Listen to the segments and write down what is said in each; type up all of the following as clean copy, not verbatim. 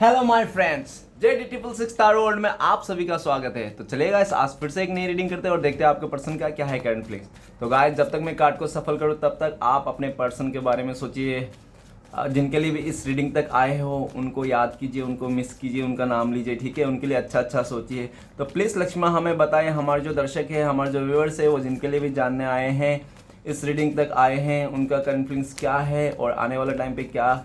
Hello my friends, JD666 star world में आप सभी का स्वागत है। तो चलेगा इस आज फिर से एक नई रीडिंग करते हैं और देखते हैं आपके पर्सन का क्या है करंट फीलिंग्स। तो गाइस, जब तक मैं कार्ड को सफल करूं तब तक आप अपने पर्सन के बारे में सोचिए। जिनके लिए भी इस रीडिंग तक आए हो उनको याद कीजिए, उनको मिस कीजिए, उनका नाम लीजिए, ठीक है। उनके लिए अच्छा अच्छा सोचिए। तो प्लीज़ लक्ष्मा हमें बताएं, हमारे जो दर्शक है, हमारे जो व्यूअर्स है, वो जिनके लिए भी जानने आए हैं, इस रीडिंग तक आए हैं, उनका करंट फीलिंग्स क्या है और आने वाले टाइम पे क्या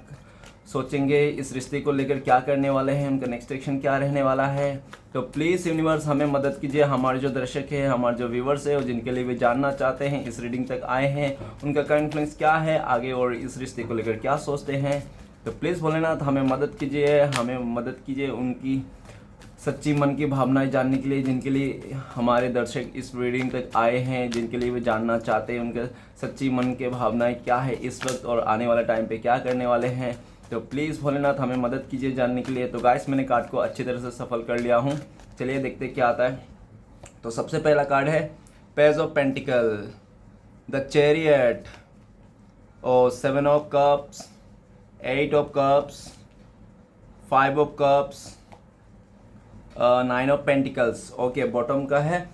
सोचेंगे, इस रिश्ते को लेकर क्या करने वाले हैं, उनका नेक्स्ट एक्शन क्या रहने वाला है। तो प्लीज़ यूनिवर्स हमें मदद कीजिए। हमारे जो दर्शक है, हमारे जो व्यूवर्स है और जिनके लिए भी जानना चाहते हैं, इस रीडिंग तक आए हैं, उनका करंट फीलिंग्स क्या है आगे और इस रिश्ते को लेकर क्या सोचते हैं। तो प्लीज़ भोलेनाथ हमें मदद कीजिए, हमें मदद कीजिए उनकी सच्ची मन की भावनाएं जानने के लिए, जिनके लिए हमारे दर्शक इस रीडिंग तक आए हैं, जिनके लिए भी जानना चाहते हैं उनके सच्ची मन के भावनाएं क्या है इस वक्त और आने वाले टाइम पे क्या करने वाले हैं। तो प्लीज़ भोलेनाथ हमें मदद कीजिए जानने के लिए। तो गाइस, मैंने कार्ड को अच्छी तरह से सफल कर लिया हूँ। चलिए देखते क्या आता है। तो सबसे पहला कार्ड है page of pentacle, the chariot और 7 of cups, 8 of cups, 5 of cups, 9 of pentacles. Okay, bottom का है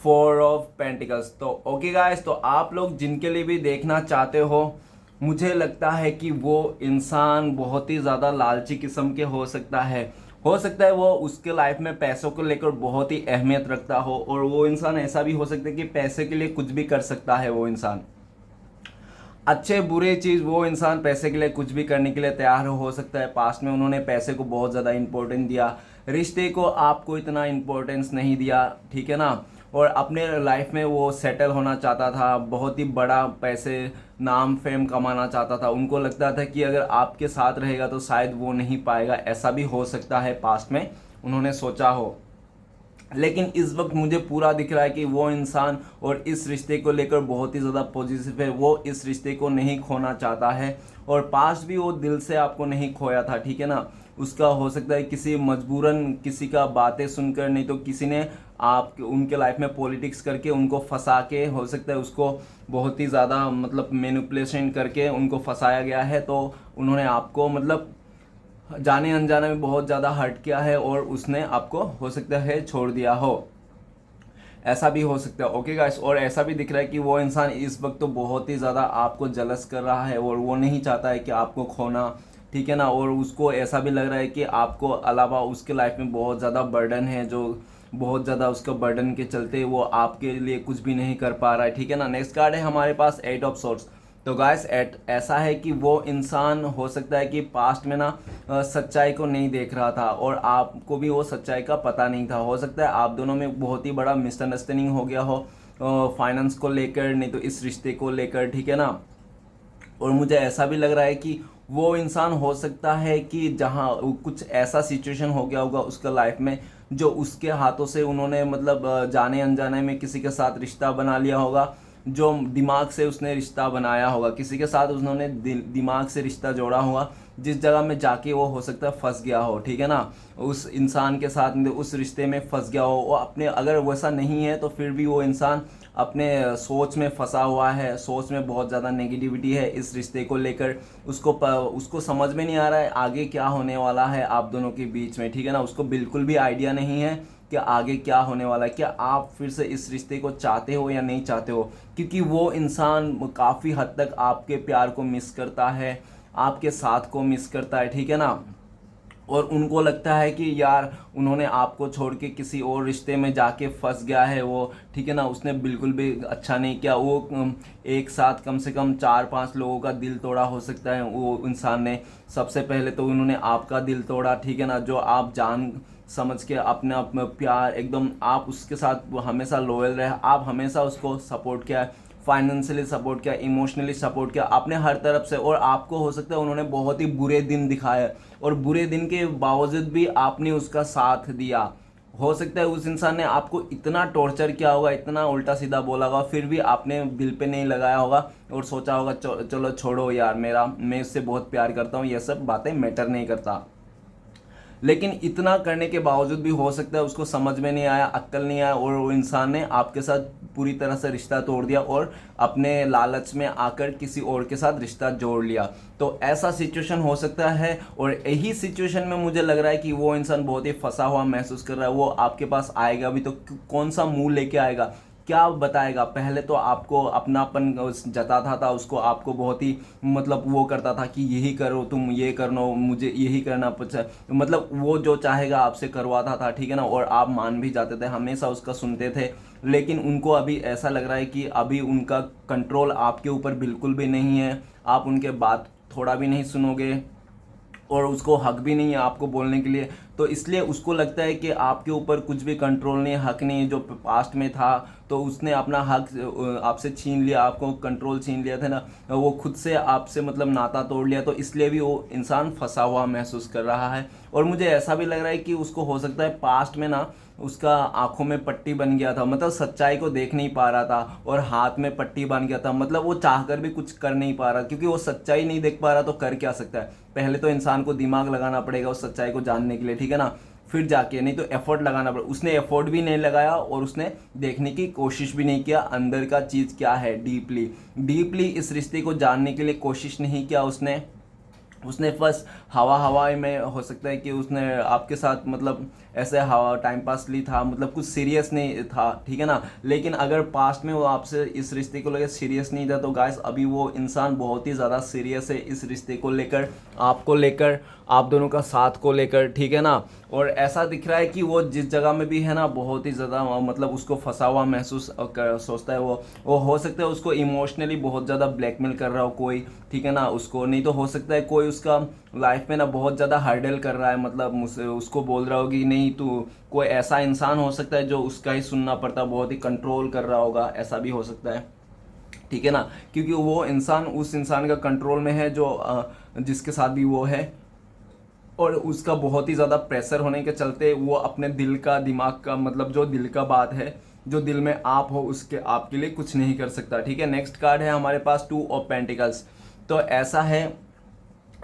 4 ऑफ पेंटिकल्स। तो ओके गाइस, तो आप लोग जिनके लिए भी देखना चाहते हो, मुझे लगता है कि वो इंसान बहुत ही ज़्यादा लालची किस्म के हो सकता है वो उसके लाइफ में पैसों को लेकर बहुत ही अहमियत रखता हो, और वो इंसान ऐसा भी हो सकता है कि पैसे के लिए कुछ भी कर सकता है। वो इंसान अच्छे बुरे चीज़, वो इंसान पैसे के लिए कुछ भी करने के लिए तैयार हो सकता है। पास्ट में उन्होंने पैसे को बहुत ज़्यादा इंपॉर्टेंस दिया, रिश्ते को आपको इतना इंपॉर्टेंस नहीं दिया, ठीक है ना। और अपने लाइफ में वो सेटल होना चाहता था, बहुत ही बड़ा पैसे नाम फेम कमाना चाहता था। उनको लगता था कि अगर आपके साथ रहेगा तो शायद वो नहीं पाएगा, ऐसा भी हो सकता है पास्ट में उन्होंने सोचा हो। लेकिन इस वक्त मुझे पूरा दिख रहा है कि वो इंसान और इस रिश्ते को लेकर बहुत ही ज़्यादा पॉजिटिव है। वो इस रिश्ते को नहीं खोना चाहता है, और पास्ट भी वो दिल से आपको नहीं खोया था, ठीक है ना। उसका हो सकता है किसी मजबूरन किसी का बातें सुनकर, नहीं तो किसी ने आप उनके लाइफ में पॉलिटिक्स करके उनको फंसा के, हो सकता है उसको बहुत ही ज़्यादा मतलब मैनिपुलेशन करके उनको फंसाया गया है। तो उन्होंने आपको मतलब जाने अनजाने में बहुत ज़्यादा हर्ट किया है और उसने आपको हो सकता है छोड़ दिया हो, ऐसा भी हो सकता है। ओके गाइस, और ऐसा भी दिख रहा है कि वो इंसान इस वक्त तो बहुत ही ज़्यादा आपको जलस कर रहा है और वो नहीं चाहता है कि आपको खोना, ठीक है ना। और उसको ऐसा भी लग रहा है कि आपको अलावा उसके लाइफ में बहुत ज़्यादा बर्डन है, जो बहुत ज़्यादा उसका बर्डन के चलते वो आपके लिए कुछ भी नहीं कर पा रहा है, ठीक है ना। नेक्स्ट कार्ड है हमारे पास 8 ऑफ सोर्ट्स। तो गाइस, ऐसा है कि वो इंसान हो सकता है कि पास्ट में ना सच्चाई को नहीं देख रहा था और आपको भी वो सच्चाई का पता नहीं था। हो सकता है आप दोनों में बहुत ही बड़ा मिसअंडरस्टैंडिंग हो गया हो, फाइनेंस को लेकर, नहीं तो इस रिश्ते को लेकर, ठीक है ना। और मुझे ऐसा भी लग रहा है कि वो इंसान हो सकता है कि जहाँ कुछ ऐसा सिचुएशन हो गया होगा उसका लाइफ में, जो उसके हाथों से उन्होंने मतलब जाने अनजाने में किसी के साथ रिश्ता बना लिया होगा, जो दिमाग से उसने रिश्ता बनाया होगा, किसी के साथ उन्होंने दिमाग से रिश्ता जोड़ा होगा, जिस जगह में जाके वो हो सकता है फंस गया हो, ठीक है ना। उस इंसान के साथ उस रिश्ते में फंस गया हो। वो अपने, अगर वैसा नहीं है तो फिर भी वो इंसान अपने सोच में फंसा हुआ है, सोच में बहुत ज़्यादा नेगेटिविटी है इस रिश्ते को लेकर। उसको समझ में नहीं आ रहा है आगे क्या होने वाला है आप दोनों के बीच में, ठीक है ना। उसको बिल्कुल भी आइडिया नहीं है कि आगे क्या होने वाला है, क्या आप फिर से इस रिश्ते को चाहते हो या नहीं चाहते हो, क्योंकि वो इंसान काफ़ी हद तक आपके प्यार को मिस करता है, आपके साथ को मिस करता है, ठीक है ना। और उनको लगता है कि यार उन्होंने आपको छोड़ के किसी और रिश्ते में जाके फंस गया है वो, ठीक है ना। उसने बिल्कुल भी अच्छा नहीं किया। वो एक साथ कम से कम 4-5 लोगों का दिल तोड़ा हो सकता है वो इंसान ने। सबसे पहले तो उन्होंने आपका दिल तोड़ा, ठीक है ना, जो आप जान समझ के अपने प्यार एकदम, आप उसके साथ हमेशा लॉयल रहे, आप हमेशा उसको सपोर्ट किया, फाइनेंशियली सपोर्ट किया, इमोशनली सपोर्ट किया, आपने हर तरफ से। और आपको हो सकता है उन्होंने बहुत ही बुरे दिन दिखाए और बुरे दिन के बावजूद भी आपने उसका साथ दिया। हो सकता है उस इंसान ने आपको इतना टॉर्चर किया होगा, इतना उल्टा सीधा बोला होगा, फिर भी आपने दिल पे नहीं लगाया होगा और सोचा होगा चलो छोड़ो यार, मैं इससे बहुत प्यार करता हूँ, ये सब बातें मैटर नहीं करता। लेकिन इतना करने के बावजूद भी हो सकता है उसको समझ में नहीं आया, अक्ल नहीं आया, और वो इंसान ने आपके साथ पूरी तरह से रिश्ता तोड़ दिया और अपने लालच में आकर किसी और के साथ रिश्ता जोड़ लिया। तो ऐसा सिचुएशन हो सकता है, और यही सिचुएशन में मुझे लग रहा है कि वो इंसान बहुत ही फंसा हुआ महसूस कर रहा है। वो आपके पास आएगा भी तो कौन सा मुंह लेके आएगा, क्या बताएगा? पहले तो आपको अपनापन जताता था, उसको आपको बहुत ही मतलब वो करता था कि यही करो, तुम ये करना, मुझे यही करना मतलब वो जो चाहेगा आपसे करवाता था, ठीक है ना, और आप मान भी जाते थे, हमेशा उसका सुनते थे। लेकिन उनको अभी ऐसा लग रहा है कि अभी उनका कंट्रोल आपके ऊपर बिल्कुल भी नहीं है, आप उनके बात थोड़ा भी नहीं सुनोगे, और उसको हक भी नहीं है आपको बोलने के लिए। तो इसलिए उसको लगता है कि आपके ऊपर कुछ भी कंट्रोल नहीं, हक नहीं है। जो पास्ट में था तो उसने अपना हक आपसे छीन लिया, आपको कंट्रोल छीन लिया था ना, वो खुद से आपसे मतलब नाता तोड़ लिया। तो इसलिए भी वो इंसान फंसा हुआ महसूस कर रहा है। और मुझे ऐसा भी लग रहा है कि उसको हो सकता है पास्ट में ना उसका आंखों में पट्टी बन गया था, मतलब सच्चाई को देख नहीं पा रहा था, और हाथ में पट्टी बन गया था, मतलब वो चाहकर भी कुछ कर नहीं पा रहा, क्योंकि वो सच्चाई नहीं देख पा रहा। तो कर क्या सकता है? पहले तो इंसान को दिमाग लगाना पड़ेगा उस सच्चाई को जानने के लिए, ठीक है ना, फिर जाके, नहीं तो एफर्ट लगाना पड़ेगा। उसने एफर्ट भी नहीं लगाया और उसने देखने की कोशिश भी नहीं किया अंदर का चीज़ क्या है, डीपली डीपली इस रिश्ते को जानने के लिए कोशिश नहीं किया उसने। उसने बस हवा हवा में, हो सकता है कि उसने आपके साथ मतलब ऐसे हवा टाइम पास ली था, मतलब कुछ सीरियस नहीं था, ठीक है ना। लेकिन अगर पास्ट में वो आपसे इस रिश्ते को लेकर सीरियस नहीं था, तो गाइस अभी वो इंसान बहुत ही ज़्यादा सीरियस है इस रिश्ते को लेकर, आपको लेकर, आप दोनों का साथ को लेकर, ठीक है ना। और ऐसा दिख रहा है कि वो जिस जगह में भी है ना, बहुत ही ज़्यादा मतलब उसको फंसा हुआ महसूस सोचता है वो हो सकता है उसको इमोशनली बहुत ज़्यादा ब्लैकमेल कर रहा हो कोई, ठीक है ना, उसको, नहीं तो हो सकता है कोई उसका लाइफ में ना बहुत ज़्यादा हर्डल कर रहा है, मतलब उसको बोल रहा होगी नहीं तू, कोई ऐसा इंसान हो सकता है जो उसका ही सुनना पड़ता, बहुत ही कंट्रोल कर रहा होगा, ऐसा भी हो सकता है, ठीक है ना। क्योंकि वो इंसान उस इंसान का कंट्रोल में है जो जिसके साथ भी वो है, और उसका बहुत ही ज़्यादा प्रेशर होने के चलते वो अपने दिल का, दिमाग का, मतलब जो दिल का बात है, जो दिल में आप हो, उसके आपके लिए कुछ नहीं कर सकता, ठीक है। नेक्स्ट कार्ड है हमारे पास 2 ऑफ पेंटिकल्स। तो ऐसा है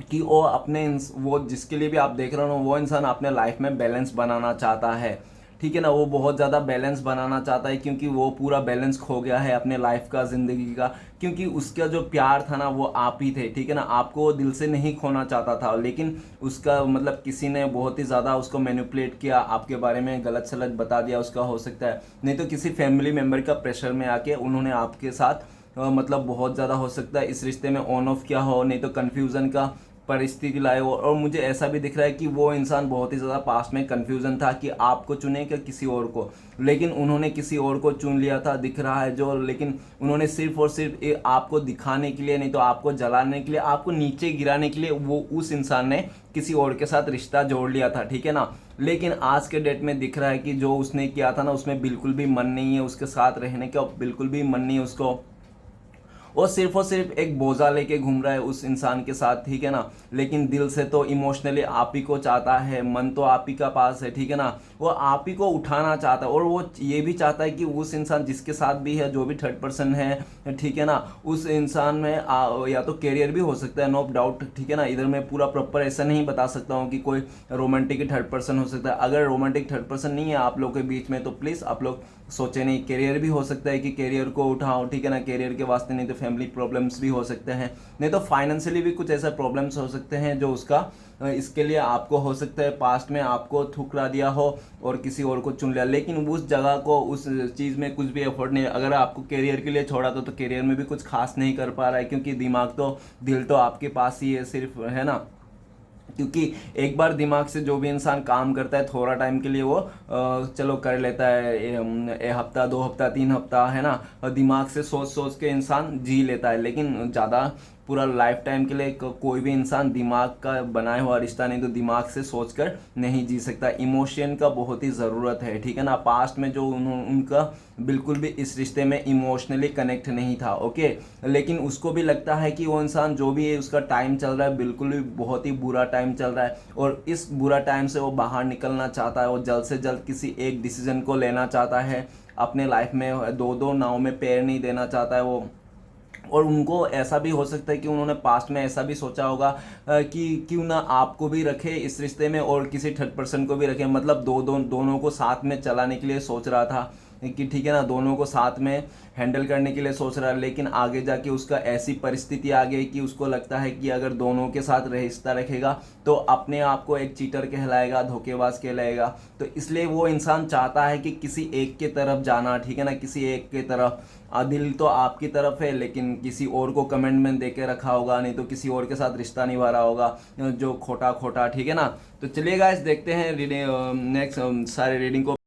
कि वो अपने वो जिसके लिए भी आप देख रहे हो वो इंसान अपने लाइफ में बैलेंस बनाना चाहता है, ठीक है ना। वो बहुत ज़्यादा बैलेंस बनाना चाहता है, क्योंकि वो पूरा बैलेंस खो गया है अपने लाइफ का, ज़िंदगी का, क्योंकि उसका जो प्यार था ना वो आप ही थे, ठीक है ना। आपको वो दिल से नहीं खोना चाहता था, लेकिन उसका मतलब किसी ने बहुत ही ज़्यादा उसको मैनिपुलेट किया, आपके बारे में गलत सलत बता दिया उसका, हो सकता है, नहीं तो किसी फैमिली मेम्बर का प्रेशर में आके उन्होंने आपके साथ मतलब बहुत ज़्यादा हो सकता है इस रिश्ते में ऑन ऑफ किया हो, नहीं तो कन्फ्यूज़न का परिस्थिति लाए हो। और मुझे ऐसा भी दिख रहा है कि वो इंसान बहुत ही ज़्यादा पास्ट में कन्फ्यूज़न था कि आपको चुने क्या किसी और को, लेकिन उन्होंने किसी और को चुन लिया था, दिख रहा है जो, लेकिन उन्होंने सिर्फ और सिर्फ आपको दिखाने के लिए, नहीं तो आपको जलाने के लिए, आपको नीचे गिराने के लिए, वो उस इंसान ने किसी और के साथ रिश्ता जोड़ लिया था, ठीक है ना। लेकिन आज के डेट में दिख रहा है कि जो उसने किया था ना उसमें बिल्कुल भी मन नहीं है उसके साथ रहने का, बिल्कुल भी मन नहीं है उसको, वो सिर्फ और सिर्फ एक बोझा लेके घूम रहा है उस इंसान के साथ, ठीक है ना। लेकिन दिल से तो इमोशनली आप ही को चाहता है, मन तो आप ही का पास है, ठीक है ना। वो आप ही को उठाना चाहता है, और वो ये भी चाहता है कि उस इंसान जिसके साथ भी है, जो भी थर्ड पर्सन है, ठीक है ना, उस इंसान में या तो कैरियर भी हो सकता है, नो डाउट, ठीक है ना। इधर मैं पूरा प्रॉपर ऐसा नहीं बता सकता हूँ कि कोई रोमांटिक थर्ड पर्सन हो सकता है। अगर रोमांटिक थर्ड पर्सन नहीं है आप लोग के बीच में तो प्लीज़ आप लोग सोचे नहीं। कैरियर भी हो सकता है कि कैरियर को उठाओ, ठीक है ना, कैरियर के वास्ते, नहीं तो फैमिली प्रॉब्लम्स भी हो सकते हैं, नहीं तो फाइनेंशियली भी कुछ ऐसे प्रॉब्लम्स हो सकते हैं जो उसका इसके लिए आपको हो सकता है पास्ट में आपको ठुकरा दिया हो और किसी और को चुन लिया, लेकिन उस जगह को, उस चीज़ में कुछ भी एफर्ट नहीं। अगर आपको कैरियर के लिए छोड़ा तो कैरियर में भी कुछ खास नहीं कर पा रहा है, क्योंकि दिमाग तो, दिल तो आपके पास ही है सिर्फ, है ना। क्योंकि एक बार दिमाग से जो भी इंसान काम करता है थोड़ा टाइम के लिए वो चलो कर लेता है, हफ्ता 2 हफ्ता 3 हफ्ता, है ना, और दिमाग से सोच सोच के इंसान जी लेता है, लेकिन ज़्यादा पूरा लाइफ टाइम के लिए कोई भी इंसान दिमाग का बनाया हुआ रिश्ता, नहीं तो दिमाग से सोचकर नहीं जी सकता। इमोशन का बहुत ही ज़रूरत है, ठीक है ना। पास्ट में जो उनका बिल्कुल भी इस रिश्ते में इमोशनली कनेक्ट नहीं था, ओके। लेकिन उसको भी लगता है कि वो इंसान जो भी है उसका टाइम चल रहा है बिल्कुल भी बहुत ही बुरा टाइम चल रहा है, और इस बुरा टाइम से वो बाहर निकलना चाहता है। वो जल्द से जल्द किसी एक डिसीजन को लेना चाहता है अपने लाइफ में, दो दो नाव में पैर नहीं देना चाहता है वो। और उनको ऐसा भी हो सकता है कि उन्होंने पास्ट में ऐसा भी सोचा होगा कि क्यों ना आपको भी रखे इस रिश्ते में और किसी थर्ड पर्सन को भी रखे, मतलब दोनों को साथ में चलाने के लिए सोच रहा था कि ठीक है ना, दोनों को साथ में हैंडल करने के लिए सोच रहा है। लेकिन आगे जाके उसका ऐसी परिस्थिति आ गई कि उसको लगता है कि अगर दोनों के साथ रिश्ता रखेगा तो अपने आप को एक चीटर कहलाएगा, धोखेबाज कहलाएगा। तो इसलिए वो इंसान चाहता है कि किसी एक के तरफ जाना, ठीक है ना, किसी एक के तरफ। दिल तो आपकी तरफ है लेकिन किसी और को कमेंटमेंट दे के रखा होगा, नहीं तो किसी और के साथ रिश्ता निभा रहा होगा जो खोटा खोटा, ठीक है ना। तो चलिए गाइस देखते हैं नेक्स्ट सारे रीडिंग को।